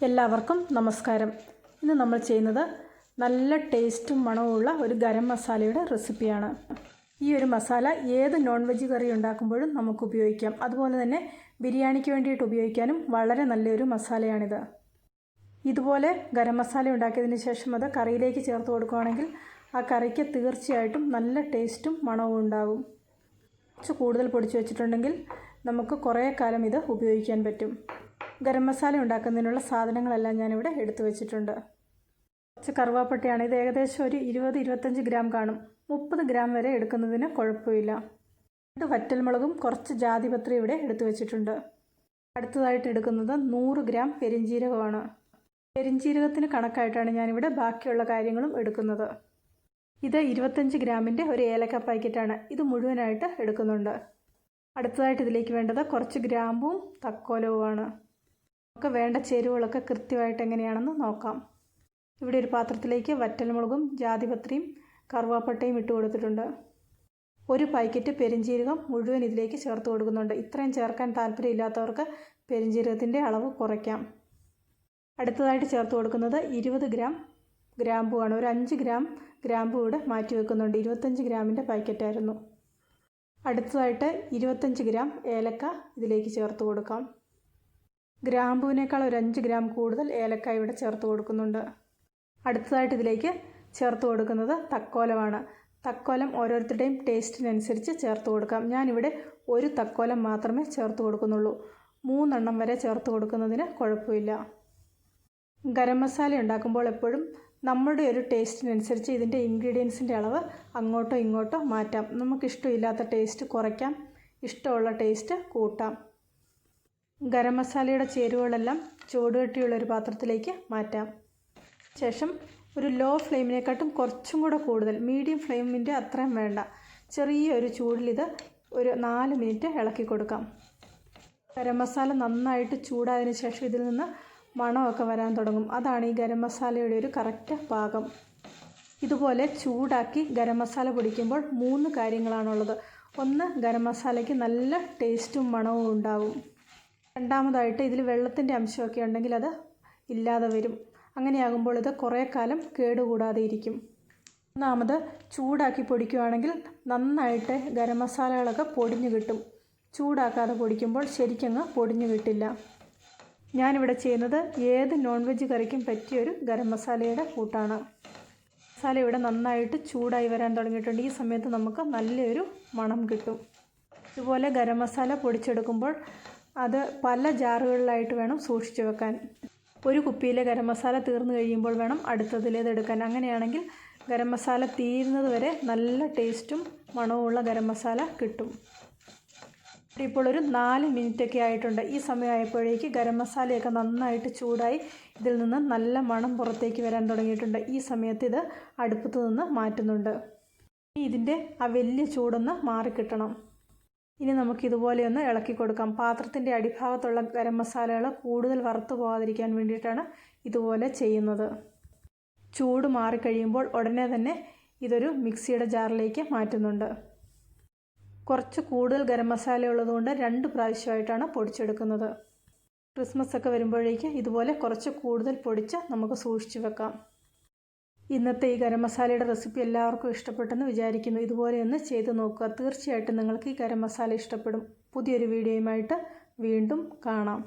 എല്ലാവർക്കും നമസ്കാരം. ഇന്ന് നമ്മൾ ചെയ്യുന്നത് നല്ല ടേസ്റ്റും മണവുമുള്ള ഒരു ഗരം മസാലയുടെ റെസിപ്പിയാണ്. ഈ ഒരു മസാല ഏത് നോൺ വെജ് കറി ഉണ്ടാക്കുമ്പോഴും നമുക്ക് ഉപയോഗിക്കാം. അതുപോലെ തന്നെ ബിരിയാണിക്ക് വേണ്ടിയിട്ട് ഉപയോഗിക്കാനും വളരെ നല്ലൊരു മസാലയാണിത്. ഇതുപോലെ ഗരം മസാല ഉണ്ടാക്കിയതിന് ശേഷം അത് കറിയിലേക്ക് ചേർത്ത് കൊടുക്കുകയാണെങ്കിൽ ആ കറിക്ക് തീർച്ചയായിട്ടും നല്ല ടേസ്റ്റും മണവും ഉണ്ടാകും. കുറച്ച് കൂടുതൽ പൊടിച്ച് വെച്ചിട്ടുണ്ടെങ്കിൽ നമുക്ക് കുറേ കാലം ഇത് ഉപയോഗിക്കാൻ പറ്റും. ഗരം മസാല ഉണ്ടാക്കുന്നതിനുള്ള സാധനങ്ങളെല്ലാം ഞാനിവിടെ എടുത്തു വെച്ചിട്ടുണ്ട്. കുറച്ച് കറുവാപ്പട്ടയാണ്. ഇത് ഏകദേശം ഒരു 20-25 ഗ്രാം കാണും. 30 ഗ്രാം വരെ എടുക്കുന്നതിന് കുഴപ്പമില്ല. ഇത് വറ്റൽമുളകും കുറച്ച് ജാതിപത്രി ഇവിടെ എടുത്തു വെച്ചിട്ടുണ്ട്. അടുത്തതായിട്ട് എടുക്കുന്നത് 100 ഗ്രാം പെരിഞ്ജീരകമാണ്. പെരിഞ്ജീരകത്തിന് കണക്കായിട്ടാണ് ഞാനിവിടെ ബാക്കിയുള്ള കാര്യങ്ങളും എടുക്കുന്നത്. ഇത് 25 ഗ്രാമിൻ്റെ ഒരു ഏലക്ക പാക്കറ്റാണ്. ഇത് മുഴുവനായിട്ട് എടുക്കുന്നുണ്ട്. അടുത്തതായിട്ട് ഇതിലേക്ക് വേണ്ടത് കുറച്ച് ഗ്രാമ്പും തക്കോലവുമാണ്. നമുക്ക് വേണ്ട ചേരുവകളൊക്കെ കൃത്യമായിട്ട് എങ്ങനെയാണെന്ന് നോക്കാം. ഇവിടെ ഒരു പാത്രത്തിലേക്ക് വറ്റൽമുളകും ജാതിപത്രിയും കറുവാപ്പട്ടയും ഇട്ട് കൊടുത്തിട്ടുണ്ട്. ഒരു പാക്കറ്റ് പെരിഞ്ജീരകം മുഴുവൻ ഇതിലേക്ക് ചേർത്ത് കൊടുക്കുന്നുണ്ട്. ഇത്രയും ചേർക്കാൻ താല്പര്യമില്ലാത്തവർക്ക് പെരിഞ്ജീരകത്തിൻ്റെ അളവ് കുറയ്ക്കാം. അടുത്തതായിട്ട് ചേർത്ത് കൊടുക്കുന്നത് 20 ഗ്രാം ഗ്രാമ്പുവാണ്. ഒരു 5 ഗ്രാം ഗ്രാമ്പു ഇവിടെ മാറ്റി വെക്കുന്നുണ്ട്. 25 ഗ്രാമിൻ്റെ പാക്കറ്റായിരുന്നു. അടുത്തതായിട്ട് 25 ഗ്രാം ഏലക്ക ഇതിലേക്ക് ചേർത്ത് കൊടുക്കാം. ഗ്രാമ്പുവിനേക്കാൾ ഒരു 5 ഗ്രാം കൂടുതൽ ഏലക്ക ഇവിടെ ചേർത്ത് കൊടുക്കുന്നുണ്ട്. അടുത്തതായിട്ട് ഇതിലേക്ക് ചേർത്ത് കൊടുക്കുന്നത് തക്കോലമാണ്. തക്കോലം ഓരോരുത്തരുടെയും ടേസ്റ്റിനനുസരിച്ച് ചേർത്ത് കൊടുക്കാം. ഞാനിവിടെ ഒരു തക്കോലം മാത്രമേ ചേർത്ത് കൊടുക്കുന്നുള്ളൂ. 3 എണ്ണം വരെ ചേർത്ത് കൊടുക്കുന്നതിന് കുഴപ്പമില്ല. ഗരം മസാല ഉണ്ടാക്കുമ്പോൾ എപ്പോഴും നമ്മുടെ ഒരു ടേസ്റ്റിനനുസരിച്ച് ഇതിൻ്റെ ഇൻഗ്രീഡിയൻസിൻ്റെ അളവ് അങ്ങോട്ടോ ഇങ്ങോട്ടോ മാറ്റാം. നമുക്കിഷ്ടമില്ലാത്ത ടേസ്റ്റ് കുറയ്ക്കാം, ഇഷ്ടമുള്ള ടേസ്റ്റ് കൂട്ടാം. ഗരം മസാലയുടെ ചേരുവകളെല്ലാം ചൂടുകട്ടിയുള്ളൊരു പാത്രത്തിലേക്ക് മാറ്റാം. ശേഷം ഒരു ലോ ഫ്ലെയിമിനെക്കാട്ടും കുറച്ചും കൂടെ കൂടുതൽ, മീഡിയം ഫ്ലെയിമിൻ്റെ അത്രയും വേണ്ട, ചെറിയൊരു ചൂടിലിത് ഒരു 4 മിനിറ്റ് ഇളക്കി കൊടുക്കാം. ഗരം മസാല നന്നായിട്ട് ചൂടായതിനു ശേഷം ഇതിൽ നിന്ന് മണമൊക്കെ വരാൻ തുടങ്ങും. അതാണ് ഈ ഗരം മസാലയുടെ ഒരു കറക്റ്റ് പാകം. ഇതുപോലെ ചൂടാക്കി ഗരം മസാല പൊടിക്കുമ്പോൾ 3 കാര്യങ്ങളാണുള്ളത്. ഒന്ന്, ഗരം മസാലയ്ക്ക് നല്ല ടേസ്റ്റും മണവും ഉണ്ടാവും. രണ്ടാമതായിട്ട് ഇതിൽ വെള്ളത്തിൻ്റെ അംശമൊക്കെ ഉണ്ടെങ്കിൽ അത് ഇല്ലാതെ വരും. അങ്ങനെയാകുമ്പോൾ ഇത് കുറേ കാലം കേടുകൂടാതെ ഇരിക്കും. മൂന്നാമത്, ചൂടാക്കി പൊടിക്കുകയാണെങ്കിൽ നന്നായിട്ട് ഗരം മസാലകളൊക്കെ പൊടിഞ്ഞു കിട്ടും. ചൂടാക്കാതെ പൊടിക്കുമ്പോൾ ശരിക്കങ്ങ് പൊടിഞ്ഞു കിട്ടില്ല. ഞാനിവിടെ ചെയ്യുന്നത് ഏത് നോൺ വെജ് കറിക്കും പറ്റിയൊരു ഗരം മസാലയുടെ കൂട്ടാണ്. മസാല ഇവിടെ നന്നായിട്ട് ചൂടായി വരാൻ തുടങ്ങിയിട്ടുണ്ട്. ഈ സമയത്ത് നമുക്ക് നല്ലൊരു മണം കിട്ടും. ഇതുപോലെ ഗരം മസാല പൊടിച്ചെടുക്കുമ്പോൾ അത് പല ജാറുകളിലായിട്ട് വേണം സൂക്ഷിച്ചു വെക്കാൻ. ഒരു കുപ്പിയിലെ ഗരം മസാല തീർന്നു കഴിയുമ്പോൾ വേണം അടുത്തതിലേത് എടുക്കാൻ. അങ്ങനെയാണെങ്കിൽ ഗരം മസാല തീരുന്നത് വരെ നല്ല ടേസ്റ്റും മണവുമുള്ള ഗരം മസാല കിട്ടും. ഇപ്പോൾ ഒരു 4 മിനിറ്റൊക്കെ ആയിട്ടുണ്ട്. ഈ സമയമായപ്പോഴേക്ക് ഗരം മസാലയൊക്കെ നന്നായിട്ട് ചൂടായി ഇതിൽ നിന്ന് നല്ല മണം പുറത്തേക്ക് വരാൻ തുടങ്ങിയിട്ടുണ്ട്. ഈ സമയത്ത് ഇത് അടുപ്പത്ത് നിന്ന് മാറ്റുന്നുണ്ട്. ഇതിൻ്റെ ആ വലിയ ചൂടൊന്ന് മാറിക്കിട്ടണം. ഇനി നമുക്കിതുപോലെ ഒന്ന് ഇളക്കി കൊടുക്കാം. പാത്രത്തിൻ്റെ അടിഭാഗത്തുള്ള ഗരം മസാലകൾ കൂടുതൽ വറുത്തു പോകാതിരിക്കാൻ വേണ്ടിയിട്ടാണ് ഇതുപോലെ ചെയ്യുന്നത്. ചൂട് മാറിക്കഴിയുമ്പോൾ ഉടനെ തന്നെ ഇതൊരു മിക്സിയുടെ ജാറിലേക്ക് മാറ്റുന്നുണ്ട്. കുറച്ച് കൂടുതൽ ഗരം മസാല ഉള്ളതുകൊണ്ട് 2 പ്രാവശ്യമായിട്ടാണ് പൊടിച്ചെടുക്കുന്നത്. ക്രിസ്മസ് ഒക്കെ വരുമ്പോഴേക്ക് ഇതുപോലെ കുറച്ച് കൂടുതൽ പൊടിച്ച് നമുക്ക് സൂക്ഷിച്ചു വെക്കാം. ഇന്നത്തെ ഈ ഗരം മസാലയുടെ റെസിപ്പി എല്ലാവർക്കും ഇഷ്ടപ്പെട്ടെന്ന് വിചാരിക്കുന്നു. ഇതുപോലെ ഒന്ന് ചെയ്ത് നോക്കുക. തീർച്ചയായിട്ടും നിങ്ങൾക്ക് ഈ ഗരം മസാല ഇഷ്ടപ്പെടും. പുതിയൊരു വീഡിയോയുമായിട്ട് വീണ്ടും കാണാം.